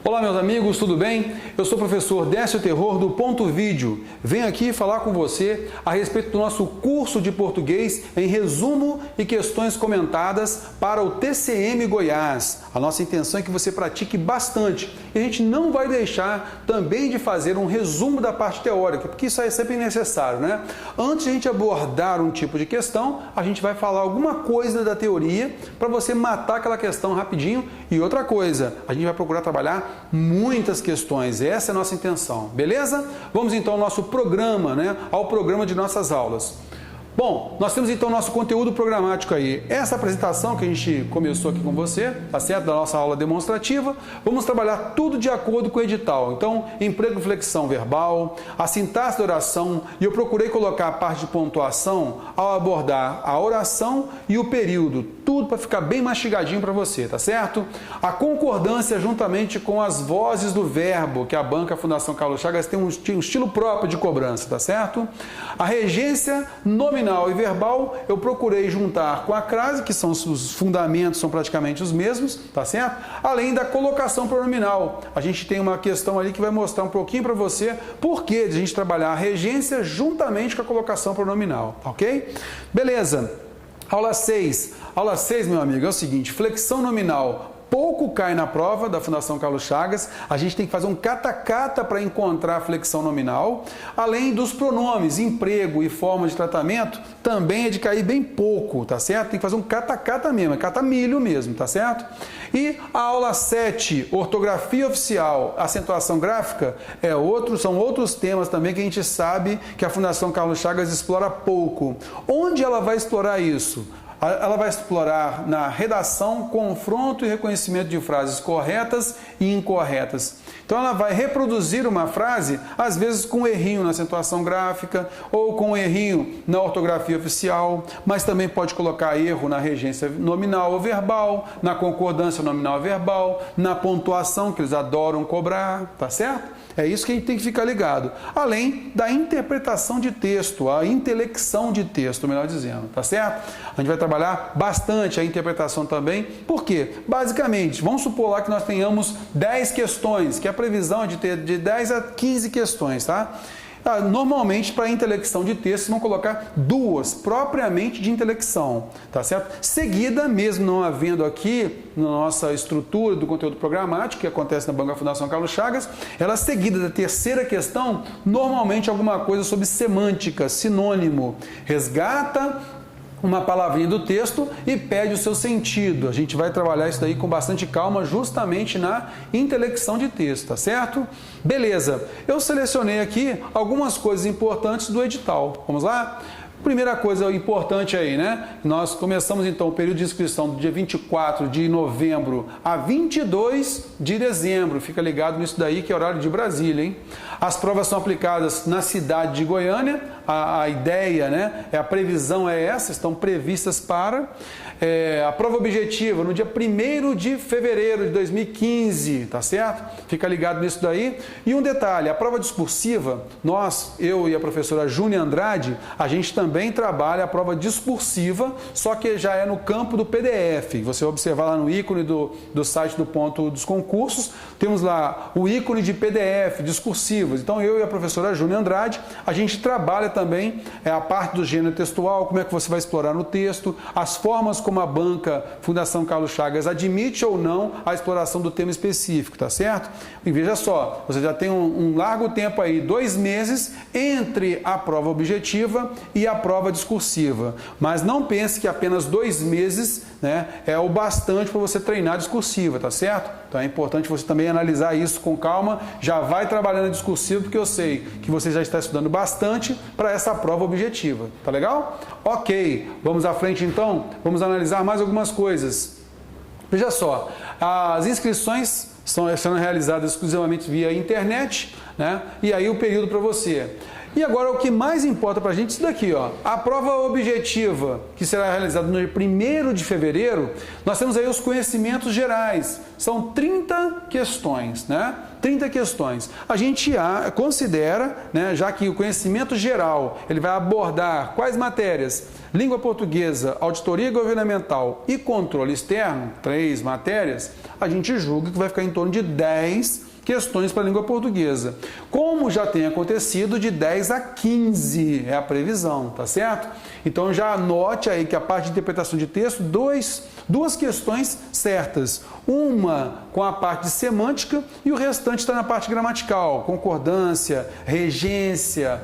Olá meus amigos, tudo bem? Eu sou o professor Décio Terror do Ponto Vídeo. Venho aqui falar com você a respeito do nosso curso de português em resumo e questões comentadas para o TCM Goiás. A nossa intenção é que você pratique bastante e a gente não vai deixar também de fazer um resumo da parte teórica, porque isso é sempre necessário, né? Antes de a gente abordar um tipo de questão, a gente vai falar alguma coisa da teoria para você matar aquela questão rapidinho. E outra coisa, a gente vai procurar trabalhar muitas questões, essa é a nossa intenção, beleza? Vamos então ao nosso programa, né? Ao programa de nossas aulas. Bom, nós temos então nosso conteúdo programático aí. Essa apresentação que a gente começou aqui com você, tá certo? Da nossa aula demonstrativa, vamos trabalhar tudo de acordo com o edital. Então, emprego, flexão verbal, a sintaxe da oração, e eu procurei colocar a parte de pontuação ao abordar a oração e o período, tudo para ficar bem mastigadinho para você, tá certo? A concordância juntamente com as vozes do verbo, que a banca Fundação Carlos Chagas tem um estilo próprio de cobrança, tá certo? A regência nominal e verbal, eu procurei juntar com a crase, que são os fundamentos, são praticamente os mesmos, tá certo? Além da colocação pronominal. A gente tem uma questão ali que vai mostrar um pouquinho para você por que a gente trabalhar a regência juntamente com a colocação pronominal, ok? Beleza. Aula 6. Aula 6, meu amigo, é o seguinte, flexão nominal. Pouco cai na prova da Fundação Carlos Chagas, a gente tem que fazer um cata-cata para encontrar a flexão nominal, além dos pronomes, emprego e forma de tratamento, também é de cair bem pouco, tá certo? Tem que fazer um cata-cata mesmo, é cata-milho mesmo, tá certo? E a aula 7, ortografia oficial, acentuação gráfica, são outros temas também que a gente sabe que a Fundação Carlos Chagas explora pouco. Onde ela vai explorar isso? Ela vai explorar na redação, confronto e reconhecimento de frases corretas e incorretas. Então ela vai reproduzir uma frase, às vezes com um errinho na acentuação gráfica ou com um errinho na ortografia oficial, mas também pode colocar erro na regência nominal ou verbal, na concordância nominal ou verbal, na pontuação, que eles adoram cobrar, tá certo? É isso que a gente tem que ficar ligado. Além da interpretação de texto, a intelecção de texto, melhor dizendo, tá certo? A gente vai trabalhar bastante a interpretação também. Por quê? Basicamente, vamos supor lá que nós tenhamos 10 questões, que a previsão é de ter de 10 a 15 questões, tá? Normalmente, para intelecção de texto, vão colocar 2 propriamente de intelecção, tá certo? Seguida, mesmo não havendo aqui na nossa estrutura do conteúdo programático, que acontece na banca Fundação Carlos Chagas, ela seguida da terceira questão, normalmente alguma coisa sobre semântica, sinônimo, resgata uma palavrinha do texto e pede o seu sentido. A gente vai trabalhar isso daí com bastante calma, justamente na intelecção de texto, tá certo? Beleza, eu selecionei aqui algumas coisas importantes do edital. Vamos lá? Primeira coisa importante aí, né? Nós começamos então o período de inscrição do dia 24 de novembro a 22 de dezembro. Fica ligado nisso daí, que é horário de Brasília, hein? As provas são aplicadas na cidade de Goiânia. A ideia, né? A previsão é essa, estão previstas para a prova objetiva no dia 1º de fevereiro de 2015, tá certo? Fica ligado nisso daí. E um detalhe, a prova discursiva, eu e a professora Júnia Andrade, a gente também trabalha a prova discursiva, só que já é no campo do PDF. Você vai observar lá no ícone do site do Ponto dos Concursos, temos lá o ícone de PDF, discursivos. Então eu e a professora Júnia Andrade, a gente trabalha também a parte do gênero textual, como é que você vai explorar no texto, as formas como a banca Fundação Carlos Chagas admite ou não a exploração do tema específico, tá certo? E veja só, você já tem um largo tempo aí, 2 meses entre a prova objetiva e a prova discursiva. Mas não pense que apenas 2 meses, né, é o bastante para você treinar a discursiva, tá certo? Então é importante você também analisar isso com calma, já vai trabalhando a discursiva, porque eu sei que você já está estudando bastante para essa prova objetiva, tá legal? Ok, vamos à frente então, vamos analisar mais algumas coisas. Veja só, as inscrições são realizadas exclusivamente via internet, né? E aí o período para você. E agora o que mais importa para a gente é isso daqui, ó. A prova objetiva, que será realizada no dia 1º de fevereiro, nós temos aí os conhecimentos gerais. São 30 questões, né? 30 questões. A gente considera, né, já que o conhecimento geral ele vai abordar quais matérias? Língua portuguesa, auditoria governamental e controle externo, 3 matérias, a gente julga que vai ficar em torno de 10 questões para a língua portuguesa. Como já tem acontecido, de 10 a 15 é a previsão, tá certo? Então já anote aí que a parte de interpretação de texto, duas questões certas. Uma com a parte de semântica e o restante está na parte gramatical, concordância, regência,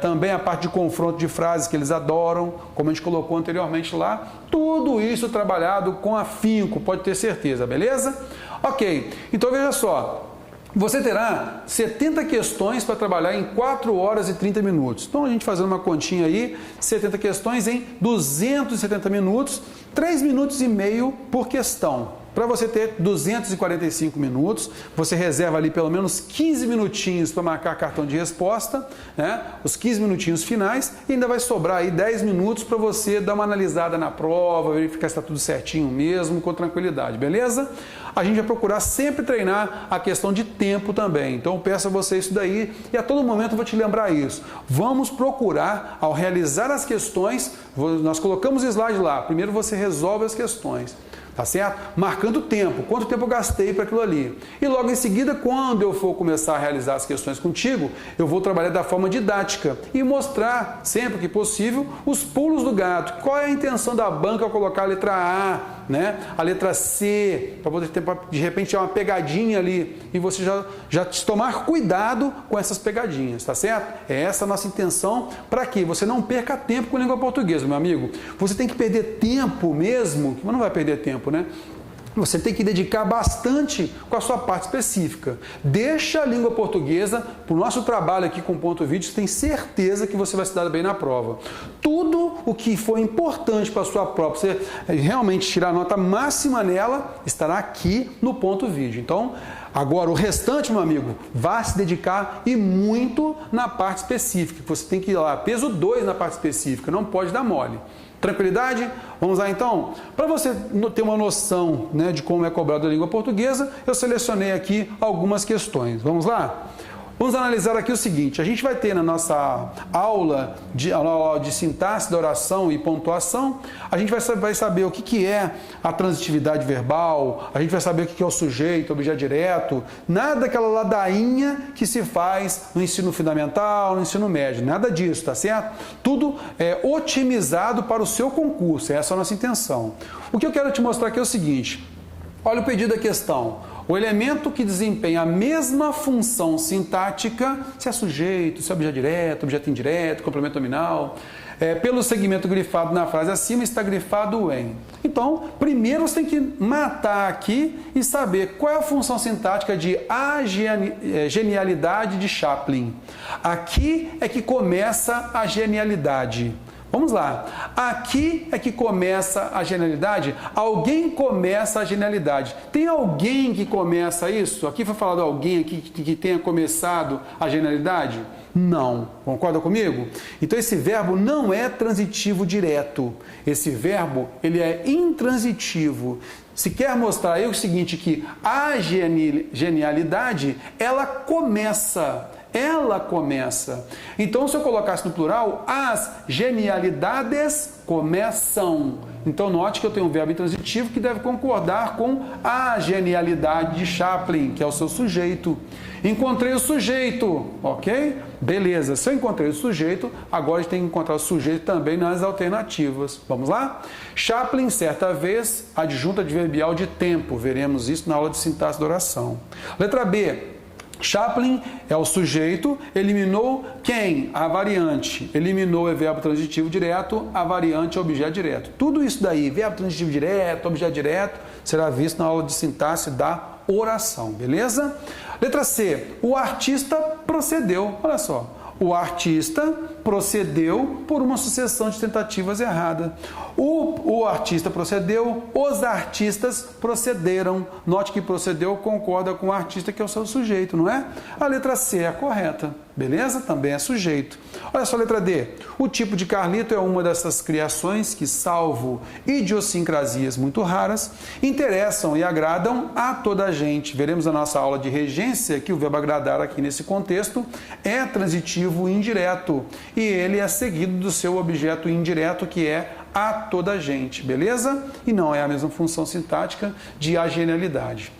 também a parte de confronto de frases que eles adoram, como a gente colocou anteriormente lá. Tudo isso trabalhado com afinco, pode ter certeza, beleza? Ok, então veja só. Você terá 70 questões para trabalhar em 4 horas e 30 minutos. Então, a gente fazendo uma continha aí, 70 questões em 270 minutos, 3 minutos e meio por questão. Para você ter 245 minutos, você reserva ali pelo menos 15 minutinhos para marcar cartão de resposta, né? Os 15 minutinhos finais, e ainda vai sobrar aí 10 minutos para você dar uma analisada na prova, verificar se está tudo certinho mesmo, com tranquilidade, beleza? A gente vai procurar sempre treinar a questão de tempo também. Então, eu peço a você isso daí e a todo momento eu vou te lembrar isso. Vamos procurar, ao realizar as questões, nós colocamos o slide lá, primeiro você resolve as questões. Tá certo? Marcando o tempo, quanto tempo eu gastei para aquilo ali. E logo em seguida, quando eu for começar a realizar as questões contigo, eu vou trabalhar da forma didática e mostrar, sempre que possível, os pulos do gato. Qual é a intenção da banca ao colocar a letra A, né? A letra C, para poder ter, de repente, uma pegadinha ali e você já tomar cuidado com essas pegadinhas, tá certo? É essa a nossa intenção para que você não perca tempo com a língua portuguesa, meu amigo. Você tem que perder tempo mesmo, mas não vai perder tempo, né? Você tem que dedicar bastante com a sua parte específica. Deixa a língua portuguesa para o nosso trabalho aqui com o Ponto Vídeo, você tem certeza que você vai se dar bem na prova. Tudo o que for importante para a sua prova, você realmente tirar a nota máxima nela, estará aqui no Ponto Vídeo. Então, agora o restante, meu amigo, vá se dedicar e muito na parte específica. Você tem que ir lá, peso 2 na parte específica, não pode dar mole. Tranquilidade? Vamos lá então? Para você ter uma noção, né, de como é cobrado a língua portuguesa, eu selecionei aqui algumas questões. Vamos lá? Vamos analisar aqui o seguinte, a gente vai ter na nossa aula de sintaxe da oração e pontuação, a gente vai saber o que é a transitividade verbal, a gente vai saber o que é o sujeito, objeto direto, nada daquela ladainha que se faz no ensino fundamental, no ensino médio, nada disso, tá certo? Tudo é otimizado para o seu concurso, essa é a nossa intenção. O que eu quero te mostrar aqui é o seguinte, olha o pedido da questão. O elemento que desempenha a mesma função sintática, se é sujeito, se é objeto direto, objeto indireto, complemento nominal, pelo segmento grifado na frase acima, está grifado em. Então, primeiro você tem que matar aqui e saber qual é a função sintática de a genialidade de Chaplin. Aqui é que começa a genialidade. Vamos lá, aqui é que começa a genialidade, alguém começa a genialidade. Tem alguém que começa isso? Aqui foi falado alguém aqui que tenha começado a genialidade? Não, concorda comigo? Então esse verbo não é transitivo direto, esse verbo ele é intransitivo. Se quer mostrar aí o seguinte, que a genialidade, ela começa. Então, se eu colocasse no plural, as genialidades começam. Então, note que eu tenho um verbo intransitivo que deve concordar com a genialidade de Chaplin, que é o seu sujeito. Encontrei o sujeito, ok? Beleza, se eu encontrei o sujeito, agora a gente tem que encontrar o sujeito também nas alternativas. Vamos lá? Chaplin, certa vez, adjunto adverbial de tempo. Veremos isso na aula de sintaxe da oração. Letra B. Chaplin é o sujeito, eliminou quem? A variante. Eliminou é verbo transitivo direto, a variante é objeto direto. Tudo isso daí, verbo transitivo direto, objeto direto, será visto na aula de sintaxe da oração, beleza? Letra C. O artista procedeu. Olha só. O artista procedeu por uma sucessão de tentativas erradas. O artista procedeu, os artistas procederam. Note que procedeu concorda com o artista, que é o seu sujeito, não é? A letra C é a correta. beleza? Também é sujeito. Olha só a letra D. O tipo de Carlito é uma dessas criações que, salvo idiosincrasias muito raras, interessam e agradam a toda a gente. Veremos na nossa aula de regência que o verbo agradar aqui nesse contexto é transitivo indireto e ele é seguido do seu objeto indireto, que é a toda a gente, beleza? E não é a mesma função sintática de a genialidade.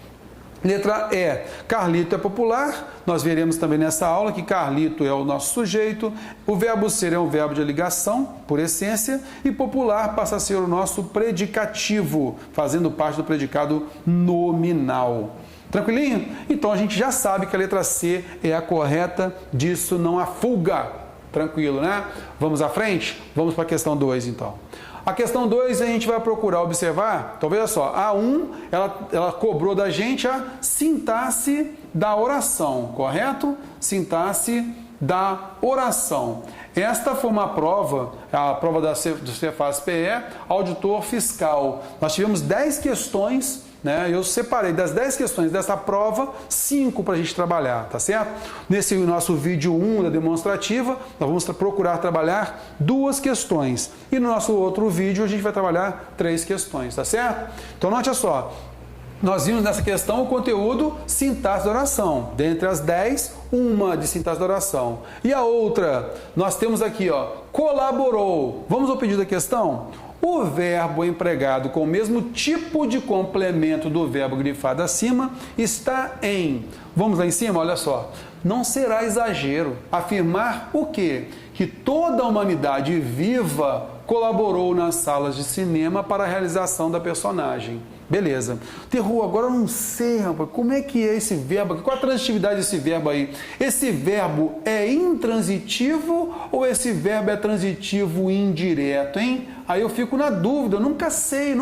Letra E. Carlito é popular. Nós veremos também nessa aula que Carlito é o nosso sujeito. O verbo ser é um verbo de ligação, por essência, e popular passa a ser o nosso predicativo, fazendo parte do predicado nominal. Tranquilinho? Então a gente já sabe que a letra C é a correta, disso não há fuga. Tranquilo, né? Vamos à frente? Vamos para a questão 2, então. A questão 2 a gente vai procurar observar, então veja só, a 1 ela cobrou da gente a sintaxe da oração, correto? Sintaxe da oração. Esta foi uma prova, a prova do Cefas-PE, auditor fiscal. Nós tivemos 10 questões, né? Eu separei das 10 questões dessa prova, 5 para a gente trabalhar, tá certo? Nesse nosso vídeo 1 da demonstrativa, nós vamos procurar trabalhar 2 questões. E no nosso outro vídeo a gente vai trabalhar 3 questões, tá certo? Então note só, nós vimos nessa questão o conteúdo sintaxe da oração. Dentre as 10, uma de sintaxe da oração. E a outra, nós temos aqui, ó, colaborou. Vamos ao pedido da questão? O verbo empregado com o mesmo tipo de complemento do verbo grifado acima está em... Vamos lá em cima, olha só. Não será exagero afirmar o quê? Que toda a humanidade viva colaborou nas salas de cinema para a realização da personagem. Beleza. Terror, agora eu não sei, rapaz, como é que é esse verbo? Qual a transitividade desse verbo aí? Esse verbo é intransitivo ou esse verbo é transitivo indireto, hein? Aí eu fico na dúvida, eu nunca sei.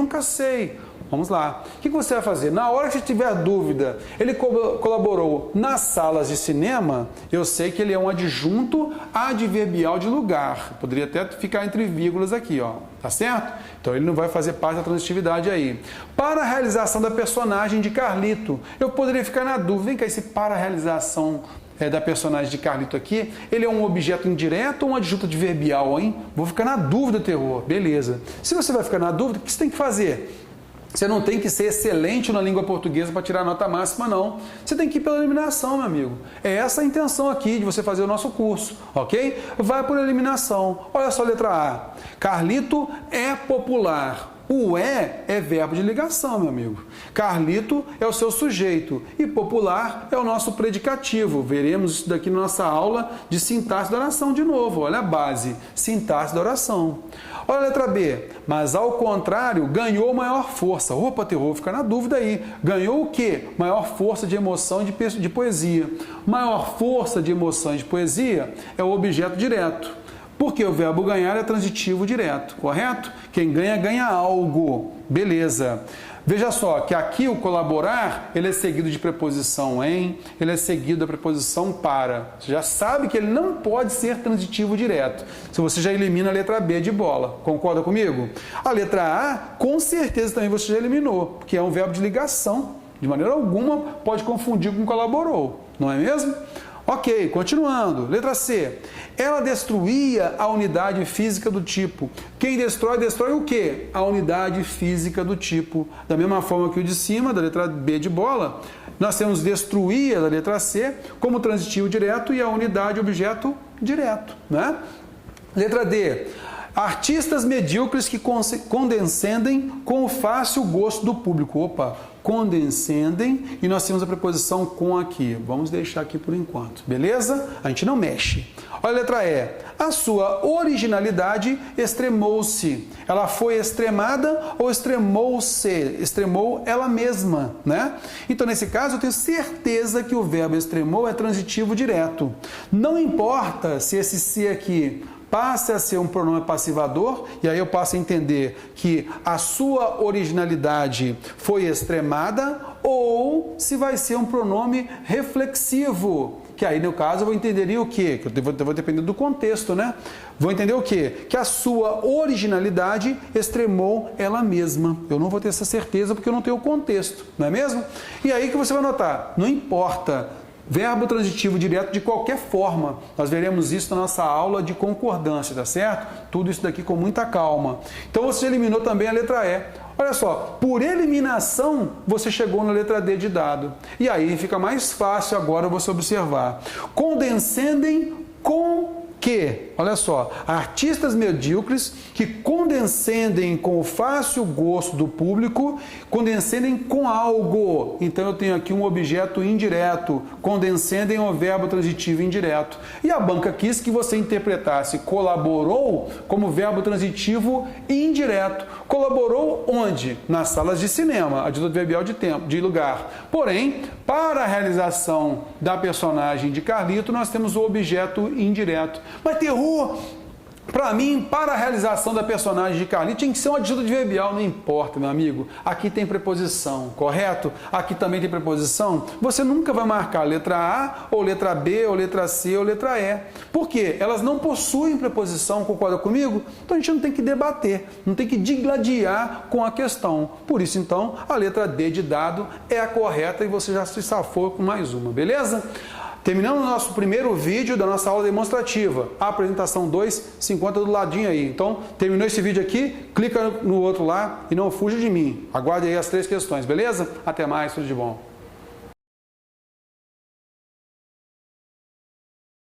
Vamos lá. O que você vai fazer? Na hora que você tiver dúvida, ele colaborou nas salas de cinema, eu sei que ele é um adjunto adverbial de lugar. Poderia até ficar entre vírgulas aqui, ó. Tá certo? Então ele não vai fazer parte da transitividade aí. Para a realização da personagem de Carlito, eu poderia ficar na dúvida. Vem cá, esse para a realização da personagem de Carlito aqui, ele é um objeto indireto ou um adjunto adverbial, hein? Vou ficar na dúvida, Terror. Beleza. Se você vai ficar na dúvida, o que você tem que fazer? Você não tem que ser excelente na língua portuguesa para tirar a nota máxima, não. Você tem que ir pela eliminação, meu amigo. É essa a intenção aqui de você fazer o nosso curso, ok? Vai por eliminação. Olha só a letra A. Carlito é popular. O é verbo de ligação, meu amigo. Carlito é o seu sujeito e popular é o nosso predicativo. Veremos isso daqui na nossa aula de sintaxe da oração de novo. Olha a base, sintaxe da oração. Olha a letra B. Mas ao contrário, ganhou maior força. Opa, Terror, fica na dúvida aí. Ganhou o quê? Maior força de emoção e de poesia. Maior força de emoção e de poesia é o objeto direto. Porque o verbo ganhar é transitivo direto, correto? Quem ganha, ganha algo. Beleza. Veja só que aqui o colaborar, ele é seguido de preposição em, ele é seguido da preposição para. Você já sabe que ele não pode ser transitivo direto. Se você já elimina a letra B de bola. Concorda comigo? A letra A, com certeza também você já eliminou, porque é um verbo de ligação. De maneira alguma pode confundir com colaborou. Não é mesmo? Ok, continuando. Letra C. Ela destruía a unidade física do tipo. Quem destrói, destrói o quê? A unidade física do tipo. Da mesma forma que o de cima, da letra B de bola, nós temos destruía, da letra C, como transitivo direto e a unidade objeto direto, né? Letra D. Artistas medíocres que condescendem com o fácil gosto do público. Opa, condescendem e nós temos a preposição com aqui. Vamos deixar aqui por enquanto, beleza? A gente não mexe. Olha a letra E. A sua originalidade extremou-se. Ela foi extremada ou extremou-se? Extremou ela mesma, né? Então, nesse caso, eu tenho certeza que o verbo extremou é transitivo direto. Não importa se esse se aqui passe a ser um pronome passivador, e aí eu passo a entender que a sua originalidade foi extremada, ou se vai ser um pronome reflexivo, que aí no caso eu vou entender o quê? Que eu vou depender do contexto, né? Vou entender o quê? Que a sua originalidade extremou ela mesma. Eu não vou ter essa certeza porque eu não tenho o contexto, não é mesmo? E aí que você vai notar, não importa verbo transitivo direto de qualquer forma. Nós veremos isso na nossa aula de concordância, tá certo? Tudo isso daqui com muita calma. Então você eliminou também a letra E. Olha só, por eliminação você chegou na letra D de dado. E aí fica mais fácil agora você observar. Condescendem com que, olha só, artistas medíocres que condescendem com o fácil gosto do público, condescendem com algo. Então eu tenho aqui um objeto indireto, condescendem ao verbo transitivo indireto. E a banca quis que você interpretasse colaborou como verbo transitivo indireto. Colaborou onde? Nas salas de cinema, adjunto adverbial de tempo, de lugar. Porém, para a realização da personagem de Carlito, nós temos o objeto indireto. Mas terror, para mim, para a realização da personagem de Carlito, tinha que ser um adjunto adverbial, não importa, meu amigo. Aqui tem preposição, correto? Aqui também tem preposição. Você nunca vai marcar letra A, ou letra B, ou letra C, ou letra E. Por quê? Elas não possuem preposição, concorda comigo? Então a gente não tem que debater, não tem que digladiar com a questão. Por isso, então, a letra D de dado é a correta e você já se safou com mais uma, beleza? Terminando o nosso primeiro vídeo da nossa aula demonstrativa, a apresentação 2, se encontra do ladinho aí. Então, terminou esse vídeo aqui, clica no outro lá e não fuja de mim. Aguarde aí as 3 questões, beleza? Até mais, tudo de bom.